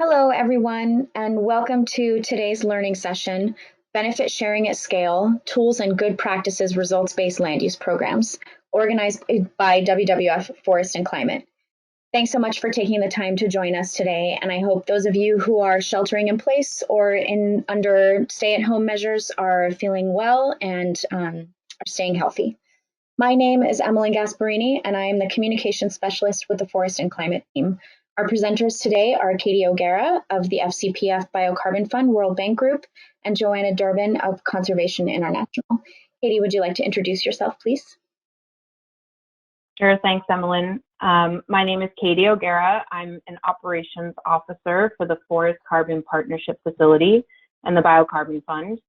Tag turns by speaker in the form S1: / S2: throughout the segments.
S1: Hello, everyone, and welcome to today's learning session, Benefit Sharing at Scale, Tools and Good Practices Results-Based Land Use Programs, organized by WWF Forest and Climate. Thanks so much for taking the time to join us today, and I hope those of you who are sheltering in place or under stay-at-home measures are feeling well and are staying healthy. My name is Emily Gasparini, and I am the Communications Specialist with the Forest and Climate team. Our presenters today are Katie O'Gara of the FCPF Biocarbon Fund World Bank Group and Joanna Durbin of Conservation International. Katie, would you like to introduce yourself, please?
S2: Sure, thanks, Emily. My name is Katie O'Gara. I'm an operations officer for the Forest Carbon Partnership Facility and the Biocarbon Fund.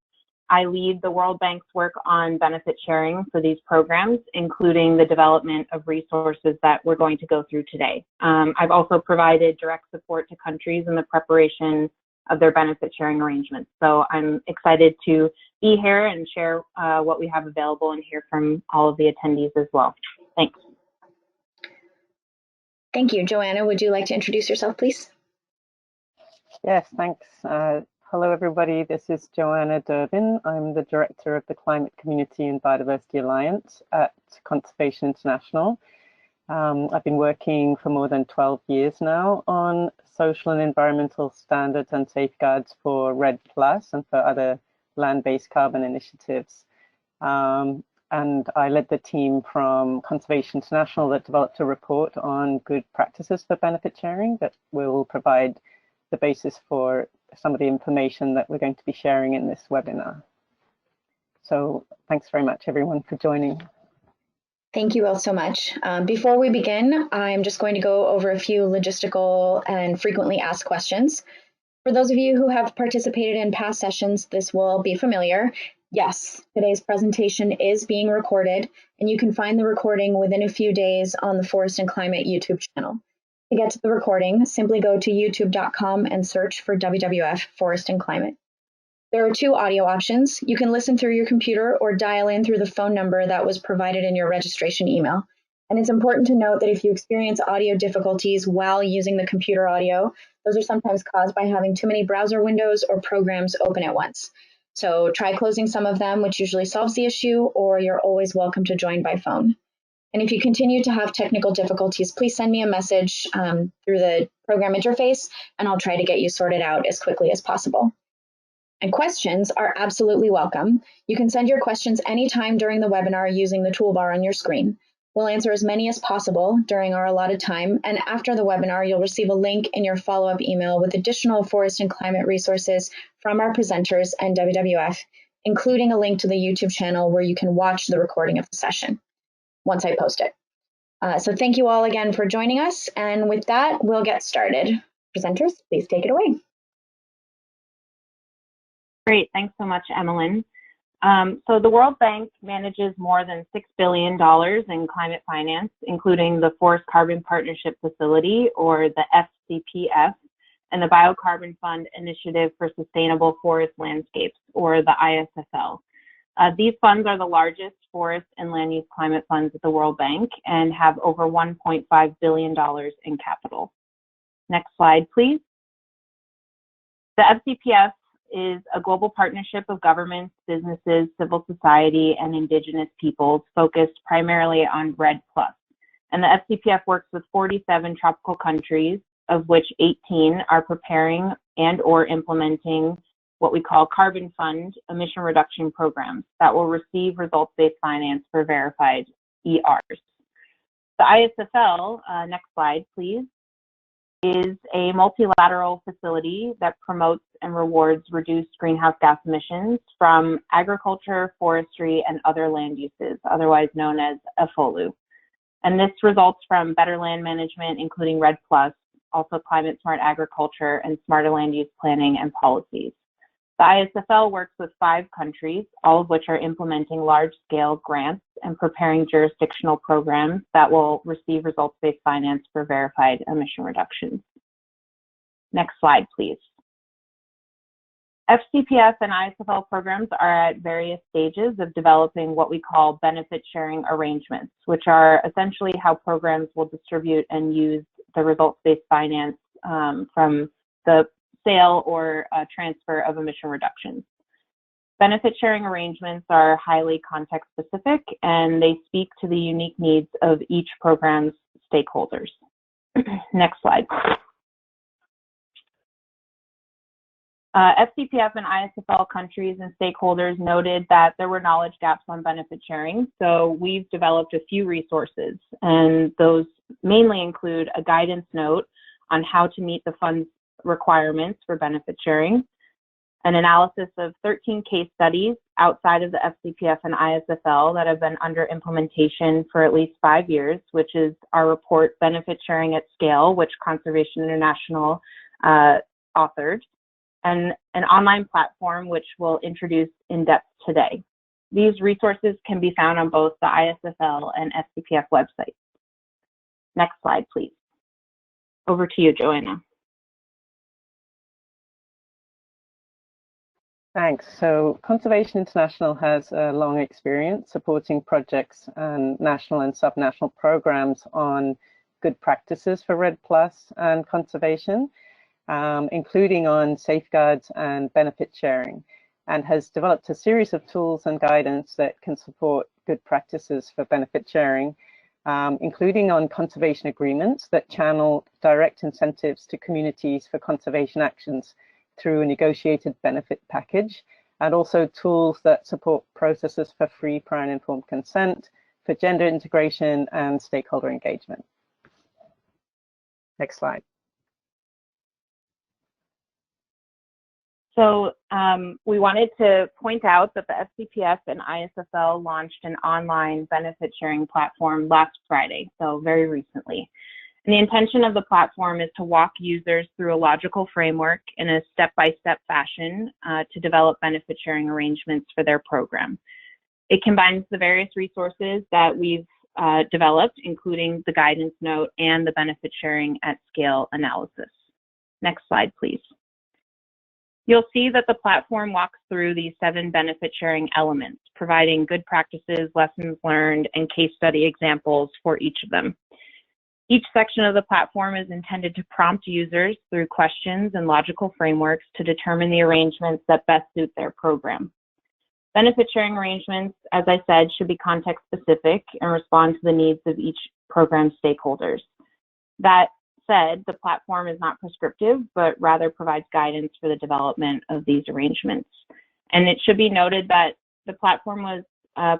S2: I lead the World Bank's work on benefit sharing for these programs, including the development of resources that we're going to go through today. I've also provided direct support to countries in the preparation of their benefit sharing arrangements. So I'm excited to be here and share what we have available and hear from all of the attendees as well. Thanks.
S1: Thank you. Joanna, would you like to introduce yourself, please?
S3: Yes, thanks. Hello, everybody. This is Joanna Durbin. I'm the Director of the Climate Community and Biodiversity Alliance at Consultation International. I've been working for more than 12 years now on social and environmental standards and safeguards for REDD+ and for other land-based carbon initiatives. And I led the team from Consultation International that developed a report on good practices for benefit sharing that will provide the basis for some of the information that we're going to be sharing in this webinar. So thanks very much, everyone, for joining.
S1: Thank you all so much. Before we begin, I'm just going to go over a few logistical and frequently asked questions. For those of you who have participated in past sessions, this will be familiar. Yes, today's presentation is being recorded, and you can find the recording within a few days on the Forest and Climate YouTube channel. To get to the recording, simply go to youtube.com and search for WWF Forest and Climate. There are two audio options. You can listen through your computer or dial in through the phone number that was provided in your registration email. And it's important to note that if you experience audio difficulties while using the computer audio, those are sometimes caused by having too many browser windows or programs open at once. So try closing some of them, which usually solves the issue, or you're always welcome to join by phone. And if you continue to have technical difficulties, please send me a message through the program interface, and I'll try to get you sorted out as quickly as possible. And questions are absolutely welcome. You can send your questions anytime during the webinar using the toolbar on your screen. We'll answer as many as possible during our allotted time, and after the webinar, you'll receive a link in your follow-up email with additional forest and climate resources from our presenters and WWF, including a link to the YouTube channel where you can watch the recording of the session once I post it. So thank you all again for joining us. And with that, we'll get started. Presenters, please take it away.
S2: Great, thanks so much, Emily. So the World Bank manages more than $6 billion in climate finance, including the Forest Carbon Partnership Facility, or the FCPF, and the Biocarbon Fund Initiative for Sustainable Forest Landscapes, or the ISFL. These funds are the largest forest and land use climate funds at the World Bank and have over $1.5 billion in capital. Next slide, please. The FCPF is a global partnership of governments, businesses, civil society, and indigenous peoples focused primarily on REDD+. And the FCPF works with 47 tropical countries, of which 18 are preparing and or implementing what we call carbon fund emission reduction programs that will receive results-based finance for verified ERs. The ISFL, next slide, please, is a multilateral facility that promotes and rewards reduced greenhouse gas emissions from agriculture, forestry, and other land uses, otherwise known as FOLU. And this results from better land management, including REDD+, also climate smart agriculture and smarter land use planning and policies. The ISFL works with 5 countries, all of which are implementing large-scale grants and preparing jurisdictional programs that will receive results-based finance for verified emission reductions. Next slide, please. FCPF and ISFL programs are at various stages of developing what we call benefit sharing arrangements, which are essentially how programs will distribute and use the results-based finance from the sale or transfer of emission reductions. Benefit sharing arrangements are highly context specific, and they speak to the unique needs of each program's stakeholders. Next slide. FCPF and ISFL countries and stakeholders noted that there were knowledge gaps on benefit sharing, so we've developed a few resources, and those mainly include a guidance note on how to meet the fund's requirements for benefit sharing, an analysis of 13 case studies outside of the FCPF and ISFL that have been under implementation for at least 5 years, which is our report, Benefit Sharing at Scale, which Conservation International authored, and an online platform which we'll introduce in depth today. These resources can be found on both the ISFL and FCPF websites. Next slide, please. Over to you, Joanna.
S3: Thanks. So Conservation International has a long experience supporting projects and national and subnational programs on good practices for REDD+ and conservation, including on safeguards and benefit sharing, and has developed a series of tools and guidance that can support good practices for benefit sharing, including on conservation agreements that channel direct incentives to communities for conservation actions through a negotiated benefit package, and also tools that support processes for free, prior and informed consent, for gender integration and stakeholder engagement. Next slide.
S2: So we wanted to point out that the FCPF and ISFL launched an online benefit sharing platform last Friday, so very recently. And the intention of the platform is to walk users through a logical framework in a step-by-step fashion to develop benefit sharing arrangements for their program. It combines the various resources that we've developed, including the guidance note and the benefit sharing at scale analysis. Next slide, please. You'll see that the platform walks through these 7 benefit sharing elements, providing good practices, lessons learned, and case study examples for each of them. Each section of the platform is intended to prompt users through questions and logical frameworks to determine the arrangements that best suit their program. Benefit sharing arrangements, as I said, should be context specific and respond to the needs of each program stakeholders. That said, the platform is not prescriptive, but rather provides guidance for the development of these arrangements. And it should be noted that the platform was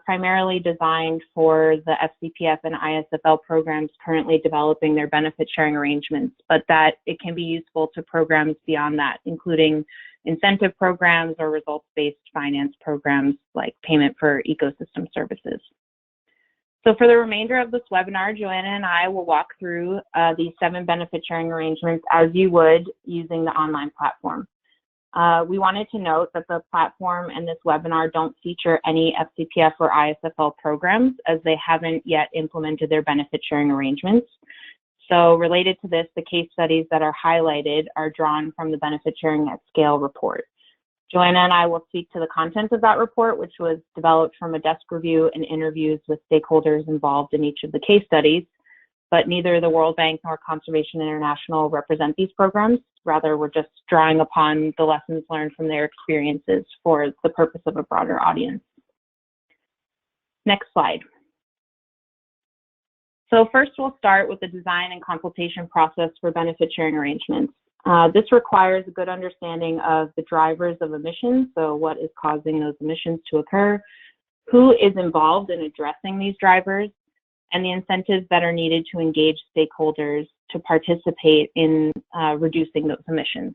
S2: primarily designed for the FCPF and ISFL programs currently developing their benefit sharing arrangements, but that it can be useful to programs beyond that, including incentive programs or results-based finance programs like payment for ecosystem services. So for the remainder of this webinar, Joanna and I will walk through these 7 benefit sharing arrangements as you would using the online platform. We wanted to note that the platform and this webinar don't feature any FCPF or ISFL programs, as they haven't yet implemented their benefit sharing arrangements. So related to this, the case studies that are highlighted are drawn from the Benefit Sharing at Scale report. Joanna and I will speak to the content of that report, which was developed from a desk review and interviews with stakeholders involved in each of the case studies, but neither the World Bank nor Conservation International represent these programs. Rather, we're just drawing upon the lessons learned from their experiences for the purpose of a broader audience. Next slide. So first, we'll start with the design and consultation process for benefit sharing arrangements. This requires a good understanding of the drivers of emissions, so what is causing those emissions to occur, who is involved in addressing these drivers, and the incentives that are needed to engage stakeholders to participate in reducing those emissions.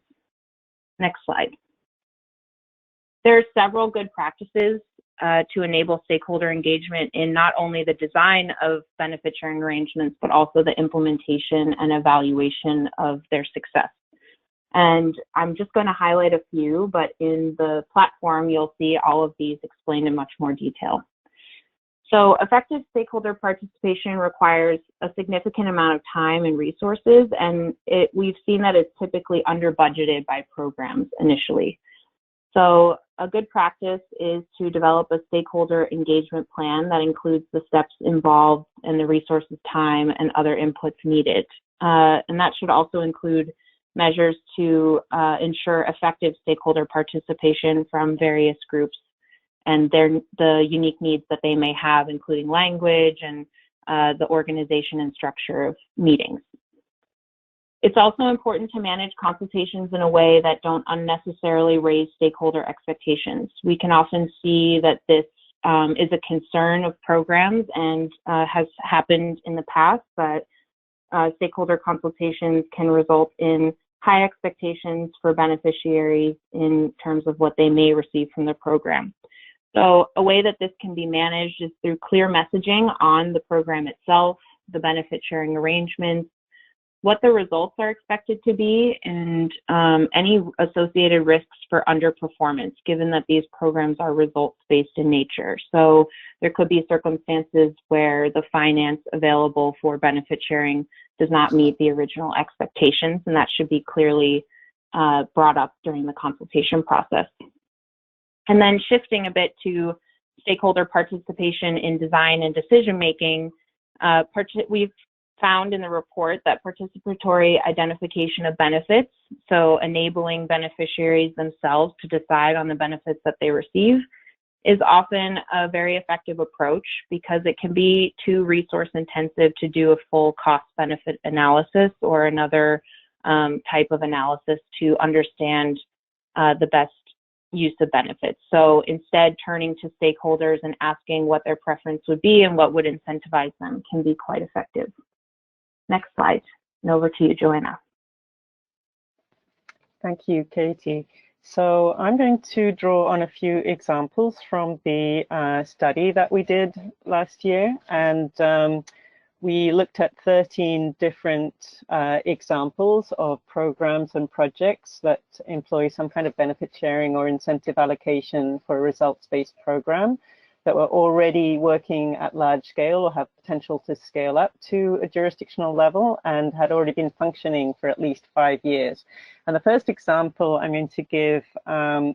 S2: Next slide. There are several good practices to enable stakeholder engagement in not only the design of benefit sharing arrangements, but also the implementation and evaluation of their success. And I'm just going to highlight a few, but in the platform, you'll see all of these explained in much more detail. So effective stakeholder participation requires a significant amount of time and resources, and we've seen that it's typically under budgeted by programs initially. So a good practice is to develop a stakeholder engagement plan that includes the steps involved and the resources, time, and other inputs needed. And that should also include measures to ensure effective stakeholder participation from various groups and the unique needs that they may have, including language and the organization and structure of meetings. It's also important to manage consultations in a way that don't unnecessarily raise stakeholder expectations. We can often see that this is a concern of programs and has happened in the past, but stakeholder consultations can result in high expectations for beneficiaries in terms of what they may receive from the program. So a way that this can be managed is through clear messaging on the program itself, the benefit sharing arrangements, what the results are expected to be, and any associated risks for underperformance, given that these programs are results-based in nature. So there could be circumstances where the finance available for benefit sharing does not meet the original expectations, and that should be clearly brought up during the consultation process. And then shifting a bit to stakeholder participation in design and decision-making, we've found in the report that participatory identification of benefits, so enabling beneficiaries themselves to decide on the benefits that they receive, is often a very effective approach because it can be too resource intensive to do a full cost benefit analysis or another type of analysis to understand the best use of benefits. So instead, turning to stakeholders and asking what their preference would be and what would incentivize them can be quite effective. Next slide, and over to you, Joanna.
S3: Thank you, Katie. So I'm going to draw on a few examples from the study that we did last year, and we looked at 13 different examples of programs and projects that employ some kind of benefit sharing or incentive allocation for a results-based program that were already working at large scale or have potential to scale up to a jurisdictional level and had already been functioning for at least 5 years. And the first example I'm going to give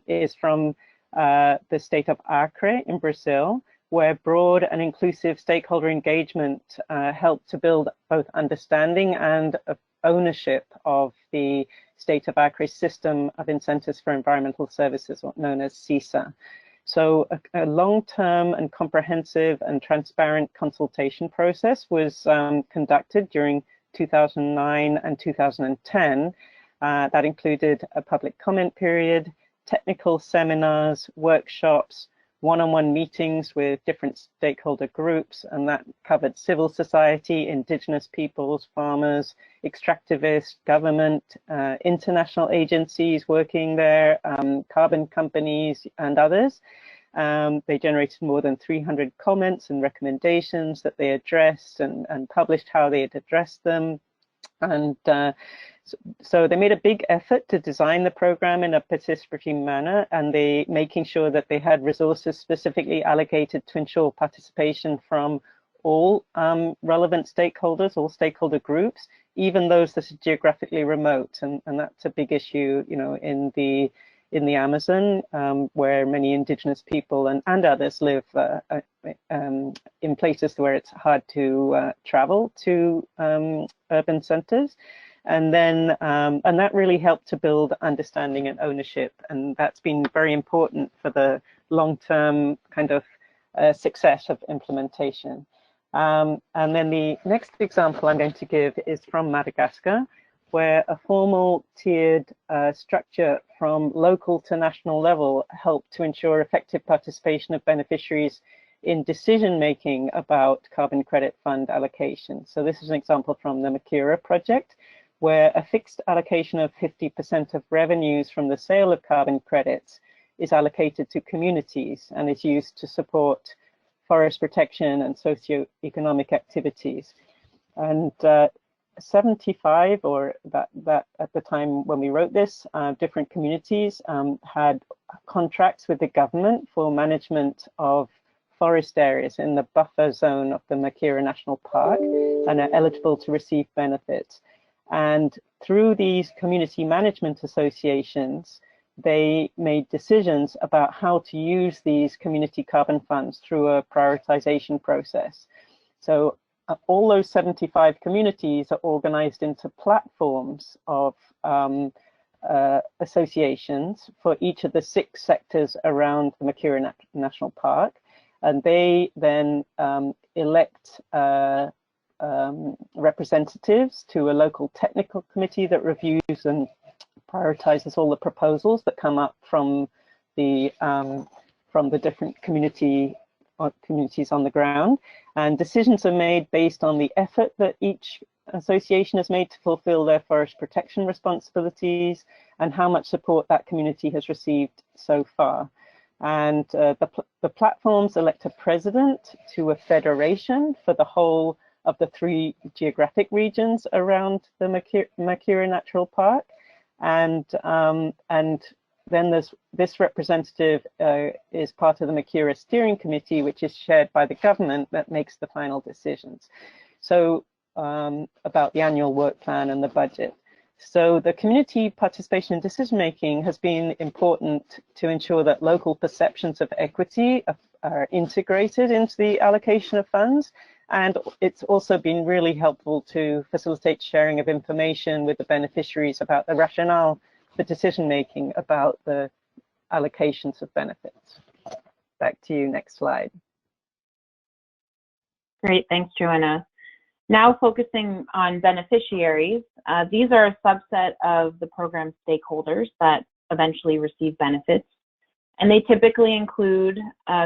S3: is from the state of Acre in Brazil, where broad and inclusive stakeholder engagement helped to build both understanding and ownership of the state of Acre's system of incentives for environmental services, known as CISA. So a long-term and comprehensive and transparent consultation process was conducted during 2009 and 2010. That included a public comment period, technical seminars, workshops, one-on-one meetings with different stakeholder groups, and that covered civil society, indigenous peoples, farmers, extractivists, government, international agencies working there, carbon companies, and others. They generated more than 300 comments and recommendations that they addressed and published how they had addressed them. And so they made a big effort to design the program in a participatory manner, and they making sure that they had resources specifically allocated to ensure participation from all relevant stakeholders, all stakeholder groups, even those that are geographically remote. And that's a big issue, you know, in the Amazon, where many indigenous people and others live in places where it's hard to travel to urban centers. And then, and that really helped to build understanding and ownership. And that's been very important for the long-term kind of success of implementation. And then the next example I'm going to give is from Madagascar, where a formal tiered structure from local to national level helped to ensure effective participation of beneficiaries in decision-making about carbon credit fund allocation. So this is an example from the Makira project, where a fixed allocation of 50% of revenues from the sale of carbon credits is allocated to communities and is used to support forest protection and socio-economic activities. And 75, or that at the time when we wrote this, different communities had contracts with the government for management of forest areas in the buffer zone of the Makira National Park and are eligible to receive benefits. And through these community management associations, they made decisions about how to use these community carbon funds through a prioritization process. So all those 75 communities are organized into platforms of associations for each of the 6 sectors around the Macquarie National Park. And they then elect representatives to a local technical committee that reviews and prioritizes all the proposals that come up from the different communities on the ground. And decisions are made based on the effort that each association has made to fulfill their forest protection responsibilities and how much support that community has received so far. And the platforms elect a president to a federation for the whole of the 3 geographic regions around the Macquarie Natural Park. And then there's this representative is part of the Macquarie Steering Committee, which is shared by the government that makes the final decisions. So about the annual work plan and the budget. So the community participation in decision making has been important to ensure that local perceptions of equity are integrated into the allocation of funds. And it's also been really helpful to facilitate sharing of information with the beneficiaries about the rationale for decision making about the allocations of benefits. Back to you, next slide.
S2: Great, thanks, Joanna. Now focusing on beneficiaries, these are a subset of the program stakeholders that eventually receive benefits. And they typically include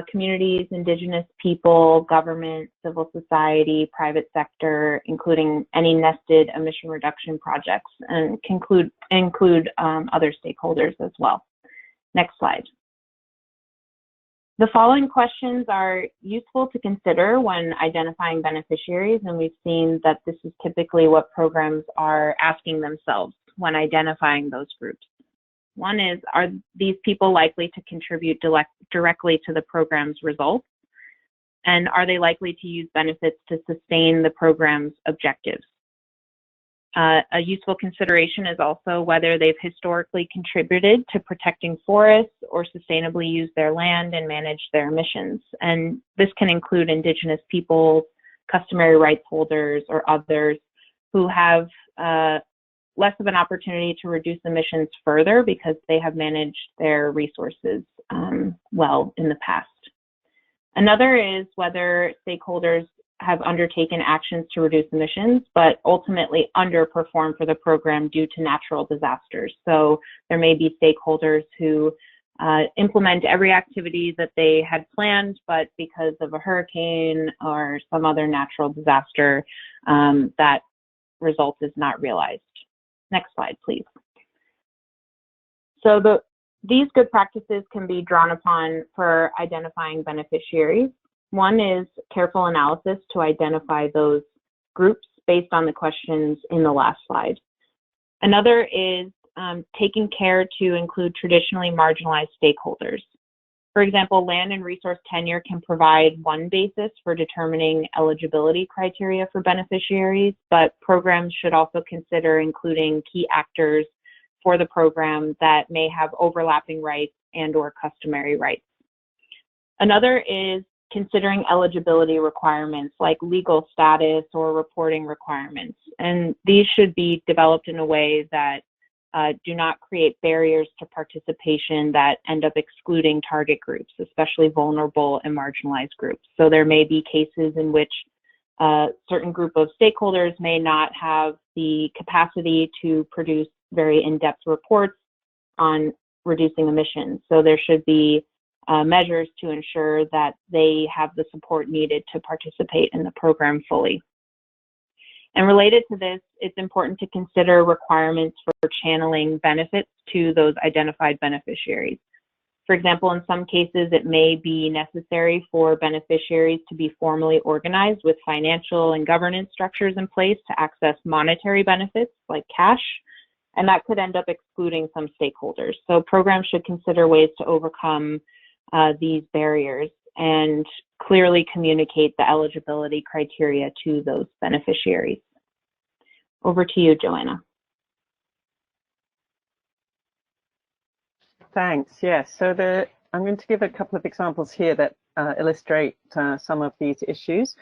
S2: communities, Indigenous people, government, civil society, private sector, including any nested emission reduction projects, and include other stakeholders as well. Next slide. The following questions are useful to consider when identifying beneficiaries, and we've seen that this is typically what programs are asking themselves when identifying those groups. One is, are these people likely to contribute directly to the program's results? And are they likely to use benefits to sustain the program's objectives? A useful consideration is also whether they've historically contributed to protecting forests or sustainably used their land and managed their emissions. And this can include Indigenous peoples, customary rights holders, or others who have less of an opportunity to reduce emissions further because they have managed their resources well in the past. Another is whether stakeholders have undertaken actions to reduce emissions, but ultimately underperform for the program due to natural disasters. So there may be stakeholders who implement every activity that they had planned, but because of a hurricane or some other natural disaster, that result is not realized. Next slide, please. So these good practices can be drawn upon for identifying beneficiaries. One is careful analysis to identify those groups based on the questions in the last slide. Another is taking care to include traditionally marginalized stakeholders. For example, land and resource tenure can provide one basis for determining eligibility criteria for beneficiaries, but programs should also consider including key actors for the program that may have overlapping rights and/or customary rights. Another is considering eligibility requirements like legal status or reporting requirements. And these should be developed in a way that do not create barriers to participation that end up excluding target groups, especially vulnerable and marginalized groups. So there may be cases in which a certain group of stakeholders may not have the capacity to produce very in-depth reports on reducing emissions. So there should be measures to ensure that they have the support needed to participate in the program fully. And related to this, it's important to consider requirements for channeling benefits to those identified beneficiaries. For example, in some cases, it may be necessary for beneficiaries to be formally organized with financial and governance structures in place to access monetary benefits like cash, and that could end up excluding some stakeholders. So programs should consider ways to overcome these barriers and clearly communicate the eligibility criteria to those beneficiaries. Over to you, Joanna.
S3: Thanks. Yes. So I'm going to give a couple of examples here that illustrate some of these issues.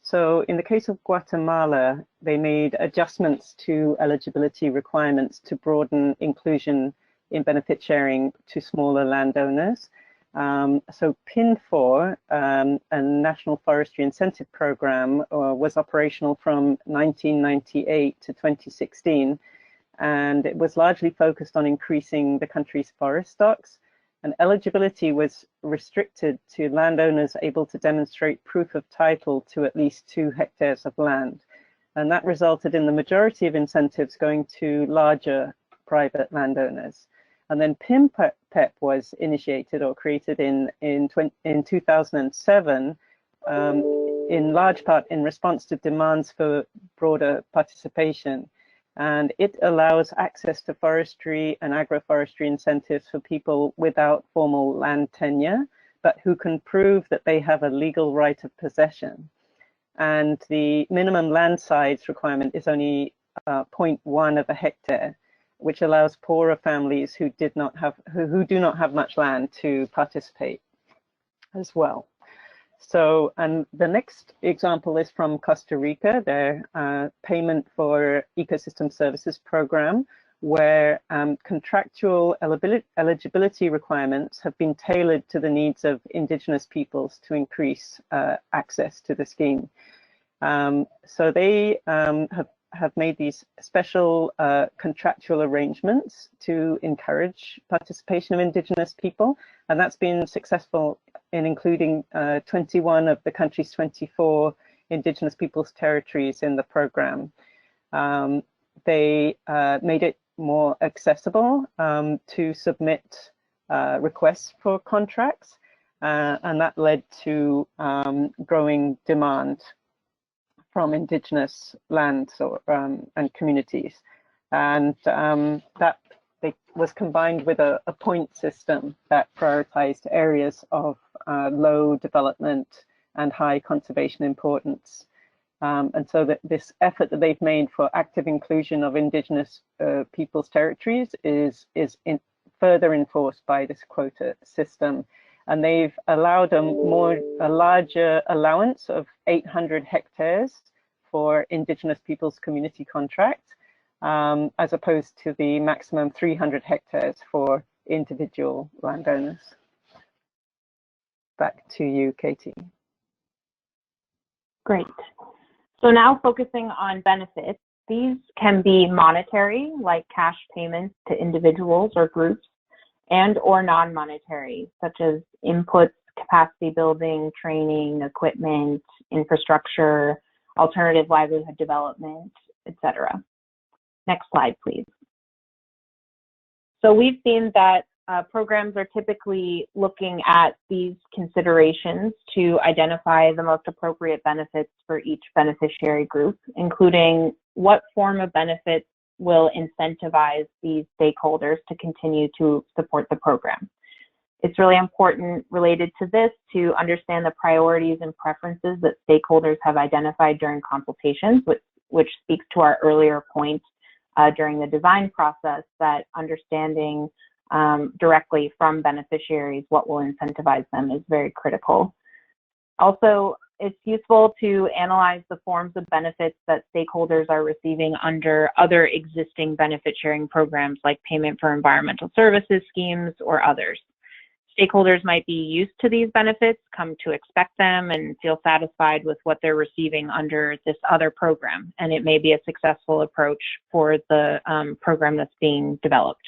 S3: So in the case of Guatemala, they made adjustments to eligibility requirements to broaden inclusion in benefit sharing to smaller landowners. So PIN 4, a National Forestry Incentive Program, was operational from 1998 to 2016, and it was largely focused on increasing the country's forest stocks. And eligibility was restricted to landowners able to demonstrate proof of title to at least 2 hectares of land. And that resulted in the majority of incentives going to larger private landowners. And then PIMPEP was initiated or created in 2007, in large part in response to demands for broader participation. And it allows access to forestry and agroforestry incentives for people without formal land tenure, but who can prove that they have a legal right of possession. And the minimum land size requirement is only 0.1 of a hectare, which allows poorer families who do not have much land to participate as well. So, and the next example is from Costa Rica, their payment for ecosystem services program, where contractual eligibility requirements have been tailored to the needs of indigenous peoples to increase access to the scheme. So they have made these special contractual arrangements to encourage participation of indigenous people, and that's been successful in including 21 of the country's 24 indigenous peoples territories in the program. They made it more accessible to submit requests for contracts, and that led to growing demand from indigenous lands or, and communities. And that was combined with a point system that prioritized areas of low development and high conservation importance. And so that this effort that they've made for active inclusion of indigenous peoples' territories is further enforced by this quota system. And they've allowed a larger allowance of 800 hectares for indigenous peoples community contracts, as opposed to the maximum 300 hectares for individual landowners. Back to you, Katie.
S2: Great. So now focusing on benefits, these can be monetary, like cash payments to individuals or groups, and or non-monetary, such as inputs, capacity building, training, equipment, infrastructure, alternative livelihood development, etc. Next slide, please. So we've seen that programs are typically looking at these considerations to identify the most appropriate benefits for each beneficiary group, including what form of benefits will incentivize these stakeholders to continue to support the program. It's really important related to this to understand the priorities and preferences that stakeholders have identified during consultations, which speaks to our earlier point during the design process, that understanding directly from beneficiaries what will incentivize them is very critical. Also, it's useful to analyze the forms of benefits that stakeholders are receiving under other existing benefit sharing programs like payment for environmental services schemes or others. Stakeholders might be used to these benefits, come to expect them, and feel satisfied with what they're receiving under this other program, and it may be a successful approach for the program that's being developed.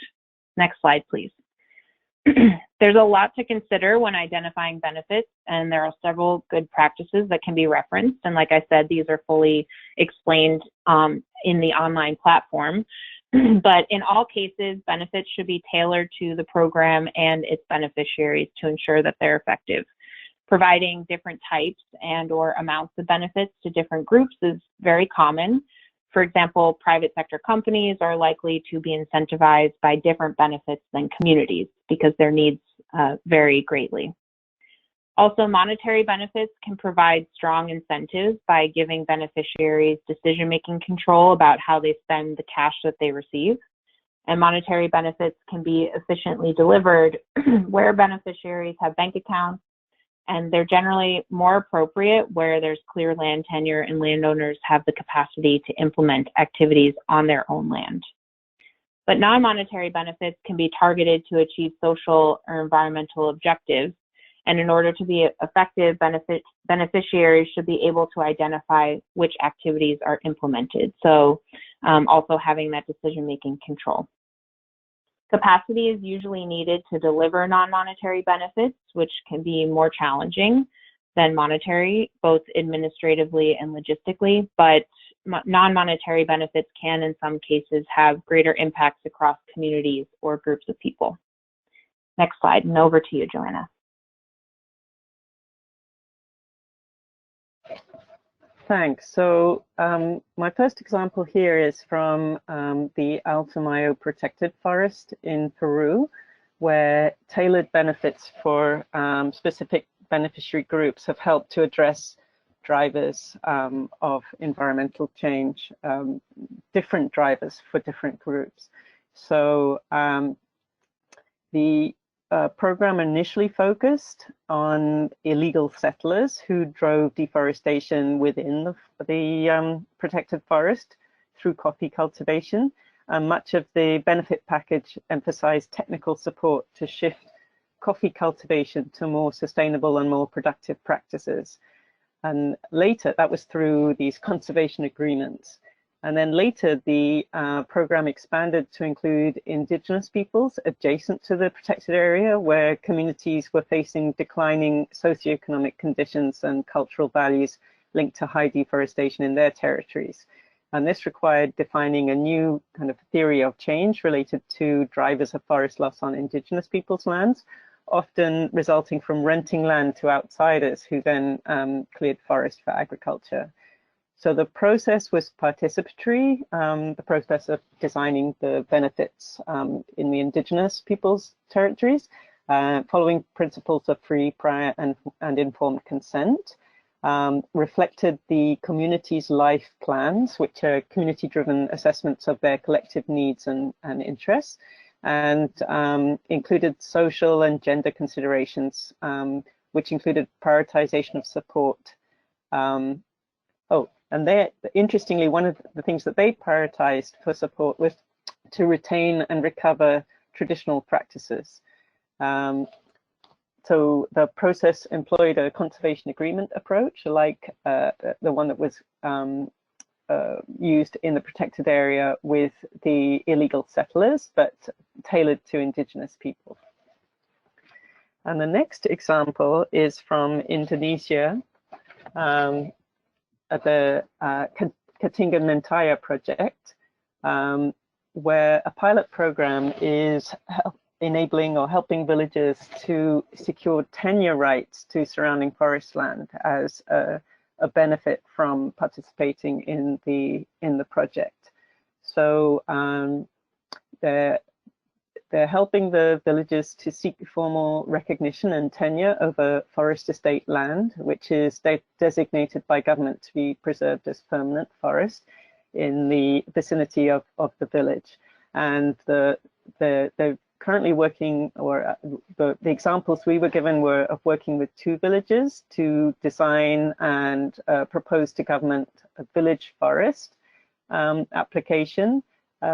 S2: Next slide, please. There's a lot to consider when identifying benefits, and there are several good practices that can be referenced. And like I said, these are fully explained in the online platform. But in all cases, benefits should be tailored to the program and its beneficiaries to ensure that they're effective. Providing different types and or amounts of benefits to different groups is very common. For example, private sector companies are likely to be incentivized by different benefits than communities because their needs vary greatly. Also, monetary benefits can provide strong incentives by giving beneficiaries decision-making control about how they spend the cash that they receive. And monetary benefits can be efficiently delivered where beneficiaries have bank accounts and they're generally more appropriate where there's clear land tenure and landowners have the capacity to implement activities on their own land. But non-monetary benefits can be targeted to achieve social or environmental objectives, and in order to be effective, beneficiaries should be able to identify which activities are implemented. So also having that decision-making control. Capacity is usually needed to deliver non-monetary benefits, which can be more challenging than monetary, both administratively and logistically, but non-monetary benefits can in some cases have greater impacts across communities or groups of people. Next slide, and over to you, Joanna.
S3: Thanks. So my first example here is from the Alto Protected Forest in Peru, where tailored benefits for specific beneficiary groups have helped to address drivers of environmental change, different drivers for different groups. So the program initially focused on illegal settlers who drove deforestation within the protected forest through coffee cultivation. Much of the benefit package emphasized technical support to shift coffee cultivation to more sustainable and more productive practices. And later, that was through these conservation agreements. And then later, the program expanded to include indigenous peoples adjacent to the protected area, where communities were facing declining socioeconomic conditions and cultural values linked to high deforestation in their territories. And this required defining a new kind of theory of change related to drivers of forest loss on indigenous peoples' lands, often resulting from renting land to outsiders who then cleared forest for agriculture. So the process was participatory, the process of designing the benefits in the indigenous people's territories, following principles of free, prior, and informed consent, reflected the community's life plans, which are community-driven assessments of their collective needs and interests, and included social and gender considerations, which included prioritization of support. And interestingly, one of the things that they prioritized for support was to retain and recover traditional practices. So the process employed a conservation agreement approach, like the one that was used in the protected area with the illegal settlers, but tailored to indigenous people. And the next example is from Indonesia, at the Katingan Mentaya project, where a pilot program is enabling or helping villagers to secure tenure rights to surrounding forest land as a benefit from participating in the project. So they're helping the villagers to seek formal recognition and tenure over forest estate land, which is designated by government to be preserved as permanent forest in the vicinity of the village. And they're currently working, or the examples we were given were of working with 2 villages to design and propose to government a village forest application,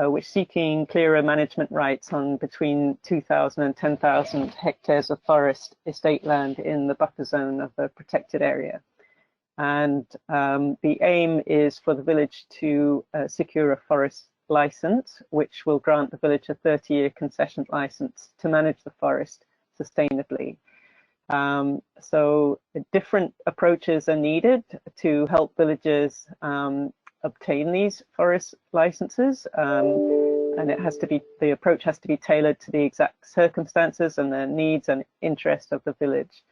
S3: which seeking clearer management rights on between 2,000 and 10,000 hectares of forest estate land in the buffer zone of the protected area. And the aim is for the village to secure a forest license, which will grant the village a 30-year concession license to manage the forest sustainably. So different approaches are needed to help villagers obtain these forest licenses, and the approach has to be tailored to the exact circumstances and the needs and interests of the village.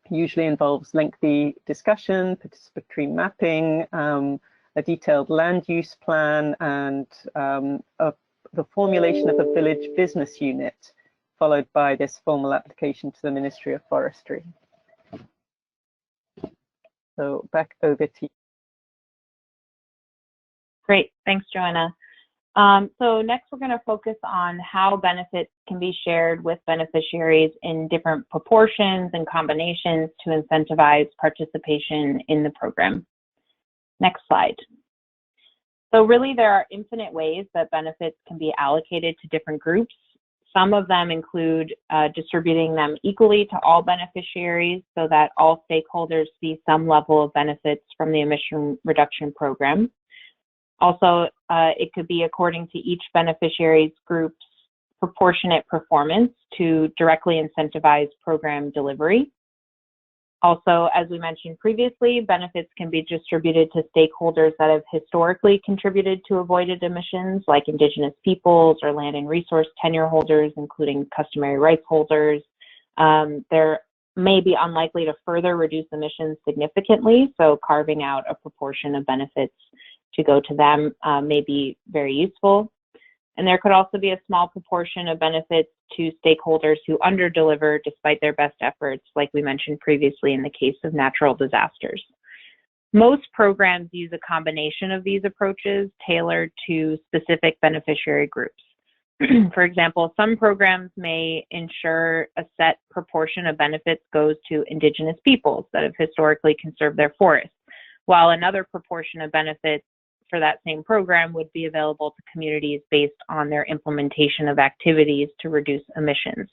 S3: Usually involves lengthy discussion, participatory mapping, a detailed land use plan, and the formulation of a village business unit, followed by this formal application to the Ministry of Forestry. So back over to you.
S2: Great, thanks, Joanna. So next we're going to focus on how benefits can be shared with beneficiaries in different proportions and combinations to incentivize participation in the program. Next slide. So really there are infinite ways that benefits can be allocated to different groups. Some of them include distributing them equally to all beneficiaries so that all stakeholders see some level of benefits from the emission reduction program. Also, it could be according to each beneficiary's group's proportionate performance to directly incentivize program delivery. Also, as we mentioned previously, benefits can be distributed to stakeholders that have historically contributed to avoided emissions, like Indigenous peoples or land and resource tenure holders, including customary rights holders. They're may be unlikely to further reduce emissions significantly, so carving out a proportion of benefits to go to them may be very useful. And there could also be a small proportion of benefits to stakeholders who underdeliver despite their best efforts, like we mentioned previously in the case of natural disasters. Most programs use a combination of these approaches tailored to specific beneficiary groups. For example, some programs may ensure a set proportion of benefits goes to Indigenous peoples that have historically conserved their forests, while another proportion of benefits for that same program would be available to communities based on their implementation of activities to reduce emissions.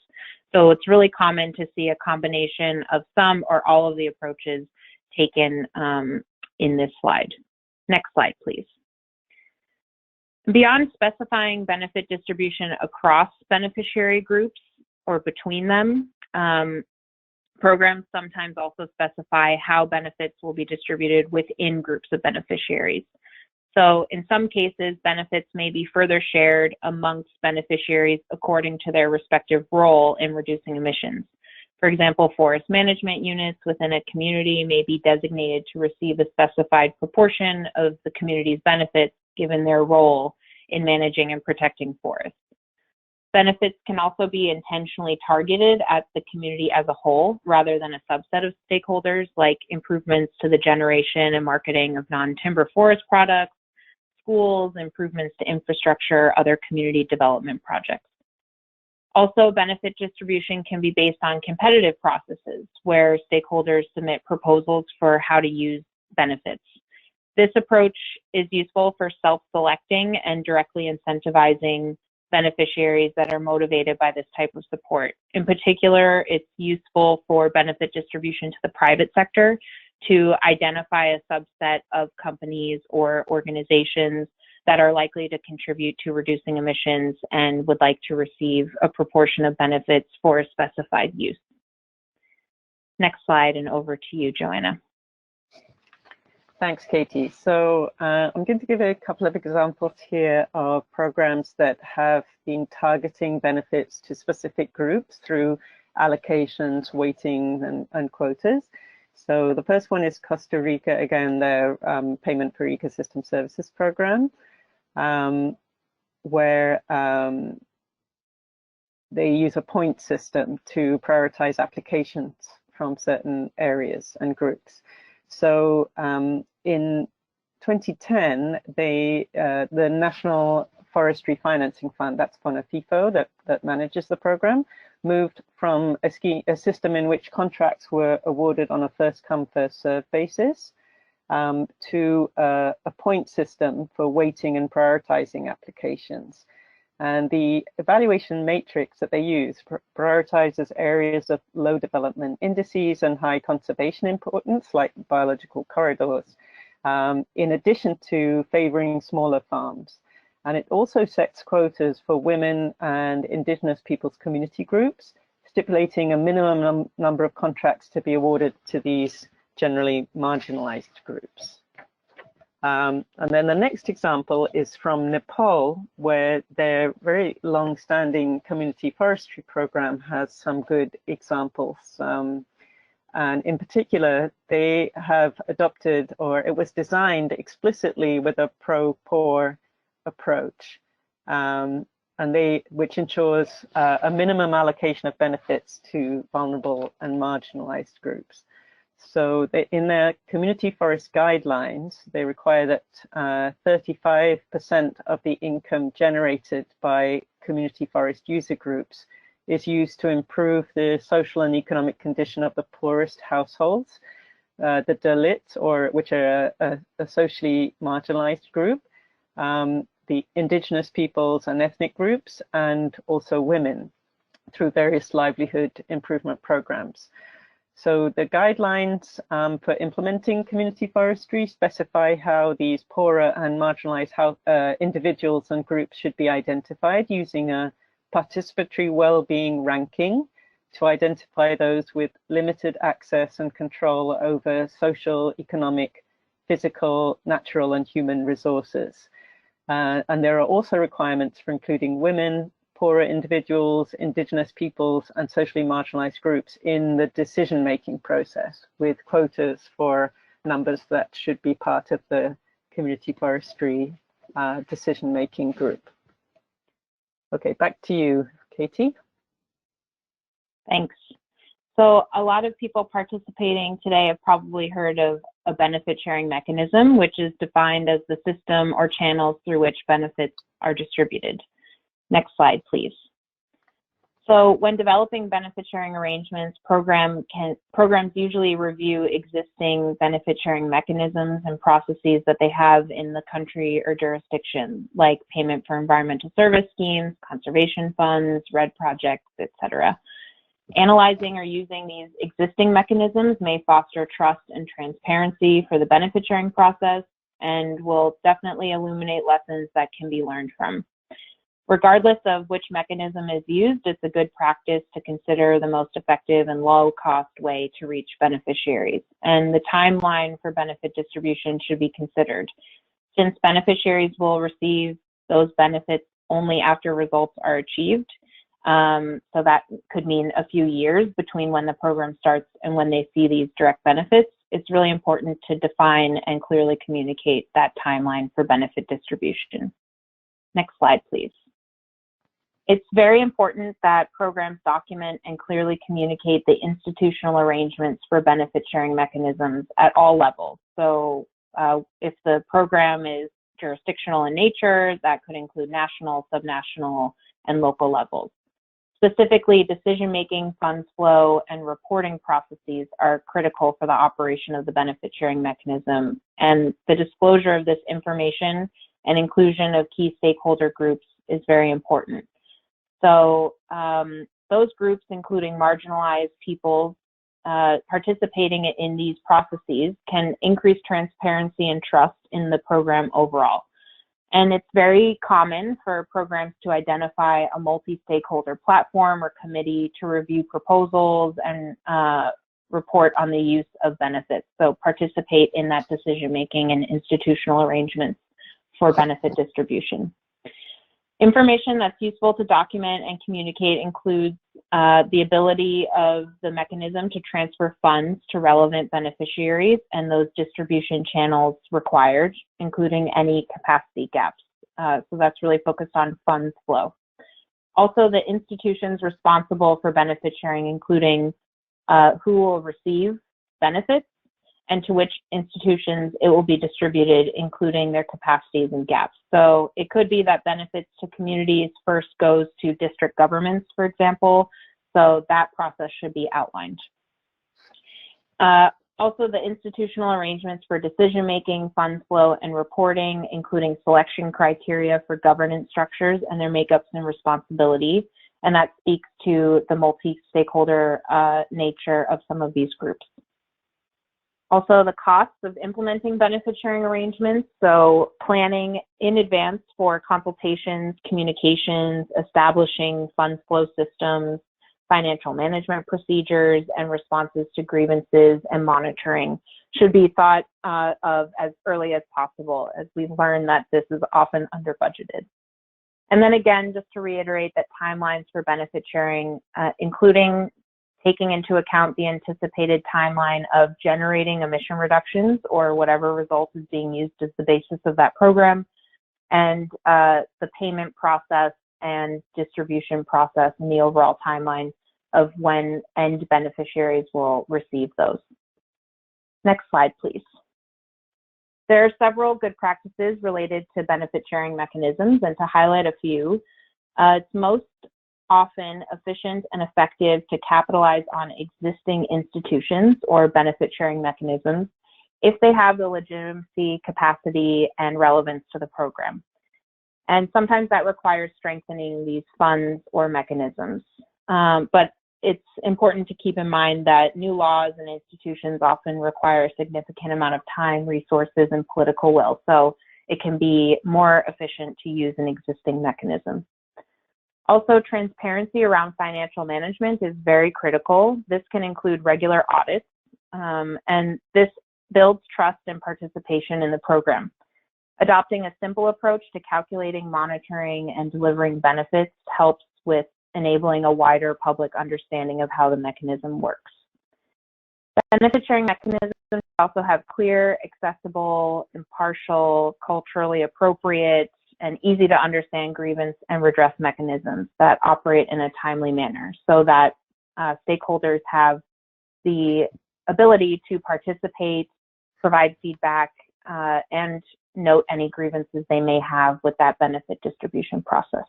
S2: So it's really common to see a combination of some or all of the approaches taken in this slide. Next slide, please. Beyond specifying benefit distribution across beneficiary groups or between them, programs sometimes also specify how benefits will be distributed within groups of beneficiaries. So in some cases, benefits may be further shared amongst beneficiaries according to their respective role in reducing emissions. For example, forest management units within a community may be designated to receive a specified proportion of the community's benefits given their role in managing and protecting forests. Benefits can also be intentionally targeted at the community as a whole rather than a subset of stakeholders, like improvements to the generation and marketing of non-timber forest products, schools, improvements to infrastructure, other community development projects. Also, benefit distribution can be based on competitive processes where stakeholders submit proposals for how to use benefits. This approach is useful for self-selecting and directly incentivizing beneficiaries that are motivated by this type of support. In particular, it's useful for benefit distribution to the private sector to identify a subset of companies or organizations that are likely to contribute to reducing emissions and would like to receive a proportion of benefits for a specified use. Next slide, and over to you, Joanna.
S3: Thanks, Katie. So I'm going to give a couple of examples here of programs that have been targeting benefits to specific groups through allocations, weighting, and quotas. So the first one is Costa Rica, again, their Payment for Ecosystem Services program, where they use a point system to prioritize applications from certain areas and groups. So in 2010, the National Forestry Financing Fund, that's FONAFIFO, that manages the program, moved from a system in which contracts were awarded on a first-come, first-served basis to a point system for weighting and prioritizing applications. And the evaluation matrix that they use prioritizes areas of low development indices and high conservation importance, like biological corridors, in addition to favoring smaller farms. And it also sets quotas for women and Indigenous peoples community groups, stipulating a minimum number of contracts to be awarded to these generally marginalized groups. And then the next example is from Nepal, where their very long-standing community forestry program has some good examples. And in particular, they have adopted, or it was designed explicitly with a pro-poor approach, which ensures a minimum allocation of benefits to vulnerable and marginalized groups. So in their community forest guidelines, they require that 35% of the income generated by community forest user groups is used to improve the social and economic condition of the poorest households, the Dalit, which are a socially marginalized group, the indigenous peoples and ethnic groups, and also women through various livelihood improvement programs. So the guidelines for implementing community forestry specify how these poorer and marginalized individuals and groups should be identified using a participatory well-being ranking to identify those with limited access and control over social, economic, physical, natural, and human resources. And there are also requirements for including women, poorer individuals, indigenous peoples, and socially marginalized groups in the decision-making process, with quotas for numbers that should be part of the community forestry decision-making group. Okay, back to you, Katie.
S2: Thanks. So a lot of people participating today have probably heard of a benefit sharing mechanism, which is defined as the system or channels through which benefits are distributed. Next slide, please. So when developing benefit sharing arrangements, programs usually review existing benefit sharing mechanisms and processes that they have in the country or jurisdiction, like payment for environmental service schemes, conservation funds, REDD projects, etc. Analyzing or using these existing mechanisms may foster trust and transparency for the benefit sharing process and will definitely illuminate lessons that can be learned from. Regardless of which mechanism is used, it's a good practice to consider the most effective and low-cost way to reach beneficiaries. And the timeline for benefit distribution should be considered, since beneficiaries will receive those benefits only after results are achieved. So that could mean a few years between when the program starts and when they see these direct benefits. It's really important to define and clearly communicate that timeline for benefit distribution. Next slide, please. It's very important that programs document and clearly communicate the institutional arrangements for benefit sharing mechanisms at all levels. So if the program is jurisdictional in nature, that could include national, subnational, and local levels. Specifically, decision-making, funds flow, and reporting processes are critical for the operation of the benefit sharing mechanism, and the disclosure of this information and inclusion of key stakeholder groups is very important. So those groups, including marginalized people, participating in these processes can increase transparency and trust in the program overall. And it's very common for programs to identify a multi-stakeholder platform or committee to review proposals and report on the use of benefits. So participate in that decision-making and institutional arrangements for benefit distribution. Information that's useful to document and communicate includes the ability of the mechanism to transfer funds to relevant beneficiaries and those distribution channels required, including any capacity gaps. So that's really focused on funds flow. Also, the institutions responsible for benefit sharing, including who will receive benefits and to which institutions it will be distributed, including their capacities and gaps. So it could be that benefits to communities first goes to district governments, for example. So that process should be outlined. Also, the institutional arrangements for decision-making, funds flow, and reporting, including selection criteria for governance structures and their makeups and responsibility. And that speaks to the multi-stakeholder nature of some of these groups. Also, the costs of implementing benefit sharing arrangements, so planning in advance for consultations, communications, establishing funds flow systems, financial management procedures, and responses to grievances and monitoring should be thought of as early as possible, as we've learned that this is often under budgeted. And then again, just to reiterate that timelines for benefit sharing, including taking into account the anticipated timeline of generating emission reductions or whatever result is being used as the basis of that program, and the payment process and distribution process and the overall timeline of when end beneficiaries will receive those. Next slide, please. There are several good practices related to benefit sharing mechanisms, and to highlight a few, it's most often efficient and effective to capitalize on existing institutions or benefit sharing mechanisms if they have the legitimacy, capacity, and relevance to the program. And sometimes that requires strengthening these funds or mechanisms. But it's important to keep in mind that new laws and institutions often require a significant amount of time, resources, and political will. So it can be more efficient to use an existing mechanism. Also, transparency around financial management is very critical. This can include regular audits, and this builds trust and participation in the program. Adopting a simple approach to calculating, monitoring, and delivering benefits helps with enabling a wider public understanding of how the mechanism works. Benefit sharing mechanisms also have clear, accessible, impartial, culturally appropriate, and easy to understand grievance and redress mechanisms that operate in a timely manner so that stakeholders have the ability to participate, provide feedback, and note any grievances they may have with that benefit distribution process.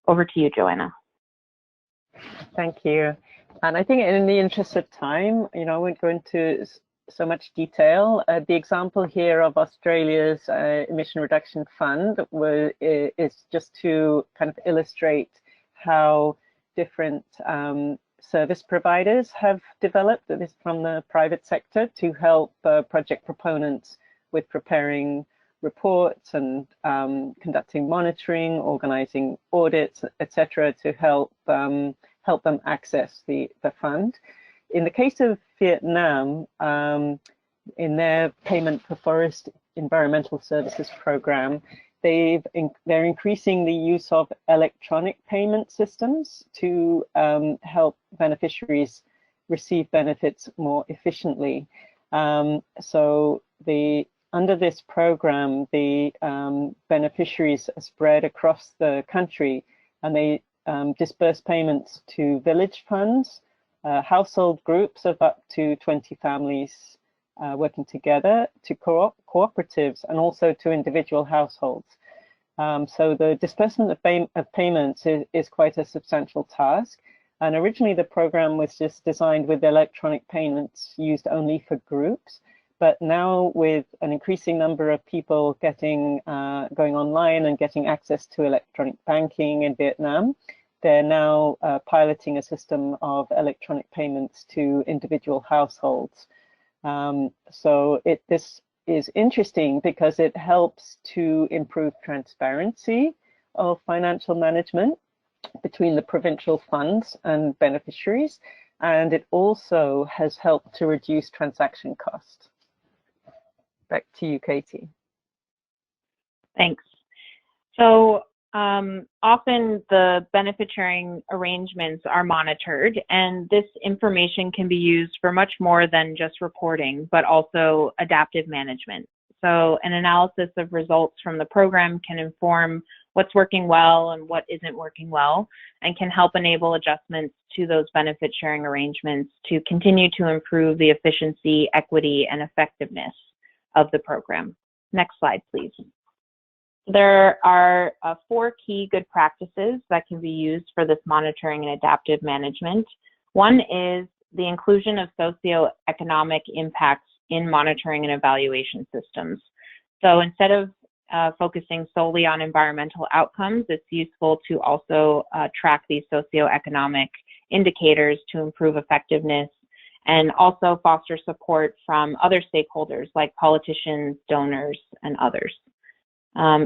S2: Over to you, Joanna.
S3: Thank you. And I think in the interest of time, I won't go into so much detail. The example here of Australia's emission reduction fund is just to kind of illustrate how different service providers have developed this from the private sector to help project proponents with preparing reports and conducting monitoring, organizing audits, etc., to help them access the fund. In the case of Vietnam, in their Payment for Forest Environmental Services program, they're increasing the use of electronic payment systems to help beneficiaries receive benefits more efficiently. So under this program, the beneficiaries are spread across the country, and they disperse payments to village funds, household groups of up to 20 families working together, to cooperatives, and also to individual households. So the disbursement of payments is quite a substantial task. And originally the program was just designed with electronic payments used only for groups. But now with an increasing number of people going online and getting access to electronic banking in Vietnam, they're now piloting a system of electronic payments to individual households. So this is interesting because it helps to improve transparency of financial management between the provincial funds and beneficiaries, and it also has helped to reduce transaction costs. Back to you, Katie.
S2: Thanks. So often the benefit sharing arrangements are monitored, and this information can be used for much more than just reporting, but also adaptive management. So an analysis of results from the program can inform what's working well and what isn't working well, and can help enable adjustments to those benefit sharing arrangements to continue to improve the efficiency, equity, and effectiveness of the program. Next slide, please. There are 4 key good practices that can be used for this monitoring and adaptive management. One is the inclusion of socioeconomic impacts in monitoring and evaluation systems. So instead of focusing solely on environmental outcomes, it's useful to also track these socioeconomic indicators to improve effectiveness, and also foster support from other stakeholders like politicians, donors, and others.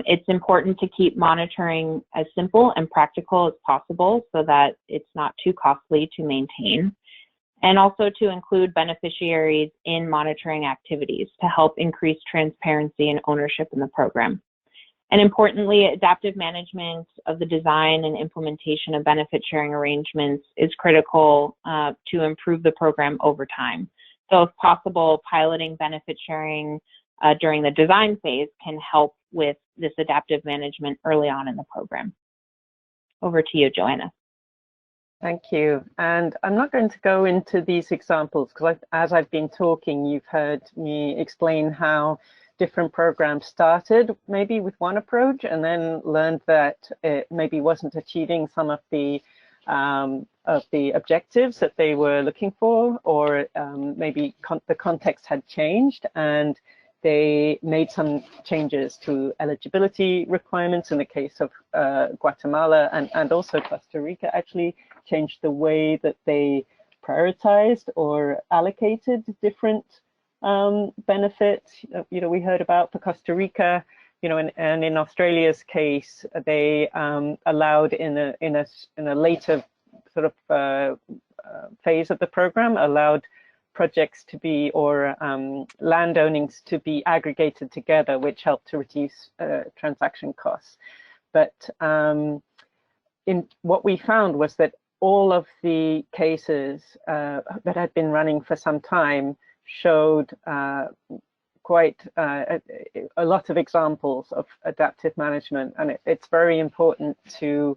S2: It's important to keep monitoring as simple and practical as possible so that it's not too costly to maintain, and also to include beneficiaries in monitoring activities to help increase transparency and ownership in the program. And importantly, adaptive management of the design and implementation of benefit sharing arrangements is critical to improve the program over time. So if possible, piloting benefit sharing during the design phase can help with this adaptive management early on in the program. Over to you, Joanna.
S3: Thank you. And I'm not going to go into these examples because as I've been talking, you've heard me explain how different programs started maybe with one approach and then learned that it maybe wasn't achieving some of the objectives that they were looking for, or maybe the context had changed and they made some changes to eligibility requirements in the case of Guatemala, and also Costa Rica actually changed the way that they prioritized or allocated different benefits. You know, we heard about for Costa Rica, you know, and in Australia's case, they allowed in a later sort of phase of the program, allowed projects to be, or land ownings to be aggregated together, which helped to reduce transaction costs. But in what we found was that all of the cases that had been running for some time showed quite a lot of examples of adaptive management, and it's very important to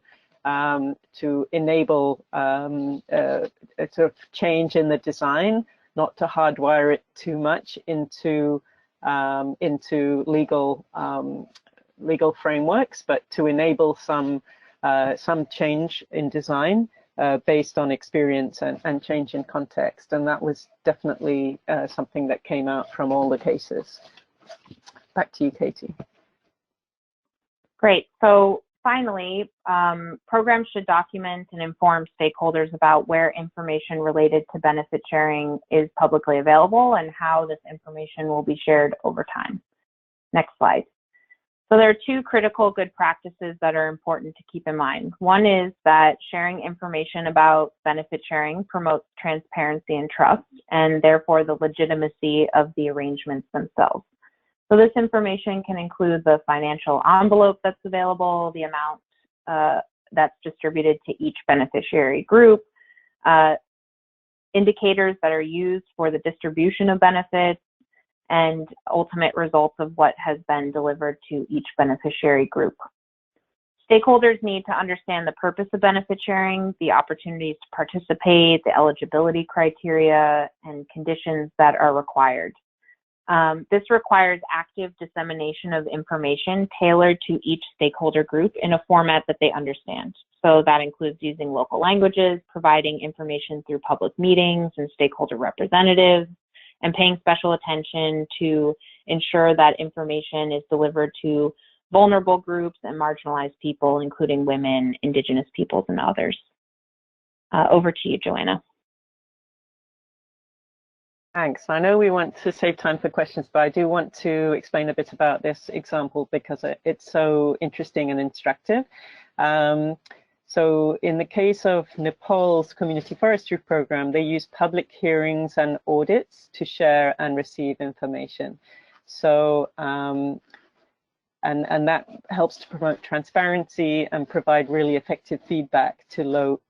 S3: enable a sort of change in the design, not to hardwire it too much into legal frameworks, but to enable some change in design based on experience and change in context. And that was definitely something that came out from all the cases. Back to you, Katie.
S2: Great. So finally, programs should document and inform stakeholders about where information related to benefit sharing is publicly available and how this information will be shared over time. Next slide. So there are two critical good practices that are important to keep in mind. One is that sharing information about benefit sharing promotes transparency and trust, and therefore the legitimacy of the arrangements themselves. So this information can include the financial envelope that's available, the amount that's distributed to each beneficiary group, indicators that are used for the distribution of benefits, and ultimate results of what has been delivered to each beneficiary group. Stakeholders need to understand the purpose of benefit sharing, the opportunities to participate, the eligibility criteria, and conditions that are required. This requires active dissemination of information tailored to each stakeholder group in a format that they understand. So that includes using local languages, providing information through public meetings and stakeholder representatives, and paying special attention to ensure that information is delivered to vulnerable groups and marginalized people, including women, Indigenous peoples, and others. Over to you, Joanna.
S3: Thanks. I know we want to save time for questions, but I do want to explain a bit about this example because it's so interesting and instructive. So in the case of Nepal's community forestry program, they use public hearings and audits to share and receive information. So, and that helps to promote transparency and provide really effective feedback to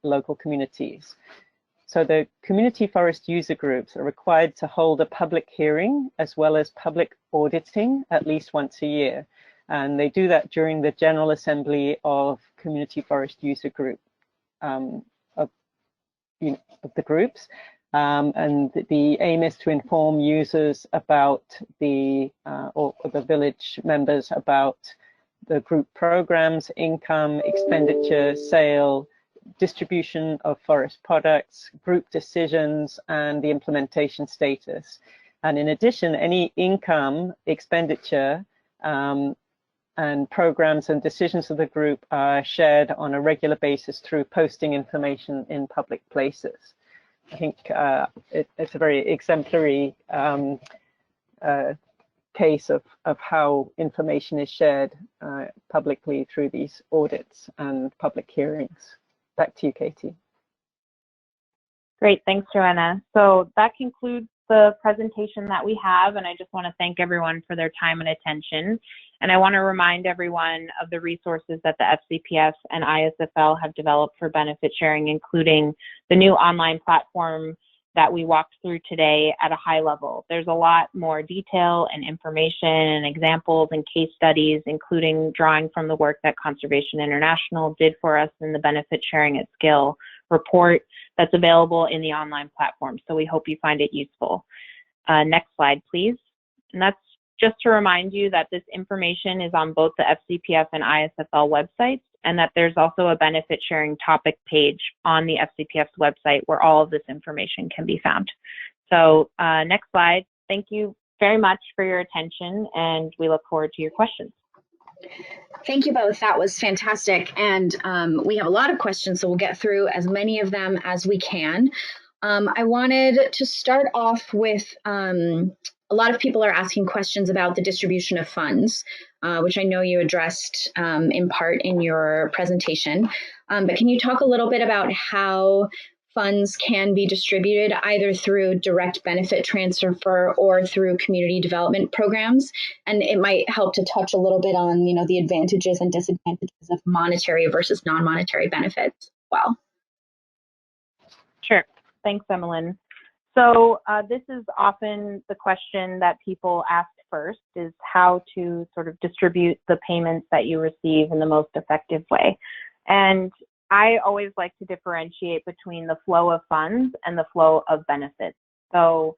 S3: local communities. So the community forest user groups are required to hold a public hearing as well as public auditing at least once a year. And they do that during the General Assembly of Community Forest User Group of the groups. And the aim is to inform users about or the village members about the group programs, income, expenditure, sale, distribution of forest products, group decisions, and the implementation status. And in addition, any income, expenditure, and programs and decisions of the group are shared on a regular basis through posting information in public places. I think it's a very exemplary case of how information is shared publicly through these audits and public hearings. Back to you, Katie.
S2: Great, thanks, Joanna. So that concludes the presentation that we have, and I just want to thank everyone for their time and attention. And I want to remind everyone of the resources that the FCPF and ISFL have developed for benefit sharing, including the new online platform that we walked through today at a high level. There's a lot more detail and information and examples and case studies, including drawing from the work that Conservation International did for us in the benefit sharing at scale report that's available in the online platform. So we hope you find it useful. Next slide, please. And that's just to remind you that this information is on both the FCPF and ISFL websites, and that there's also a benefit sharing topic page on the FCPF's website where all of this information can be found. So next slide. Thank you very much for your attention, and we look forward to your questions.
S1: Thank you both. That was fantastic. And we have a lot of questions, so we'll get through as many of them as we can. I wanted to start off with a lot of people are asking questions about the distribution of funds, which I know you addressed in part in your presentation. But can you talk a little bit about how funds can be distributed either through direct benefit transfer or through community development programs? And it might help to touch a little bit on, the advantages and disadvantages of monetary versus non-monetary benefits as well.
S2: Sure. Thanks, Emmeline. So this is often the question that people ask first, is how to sort of distribute the payments that you receive in the most effective way. And I always like to differentiate between the flow of funds and the flow of benefits. So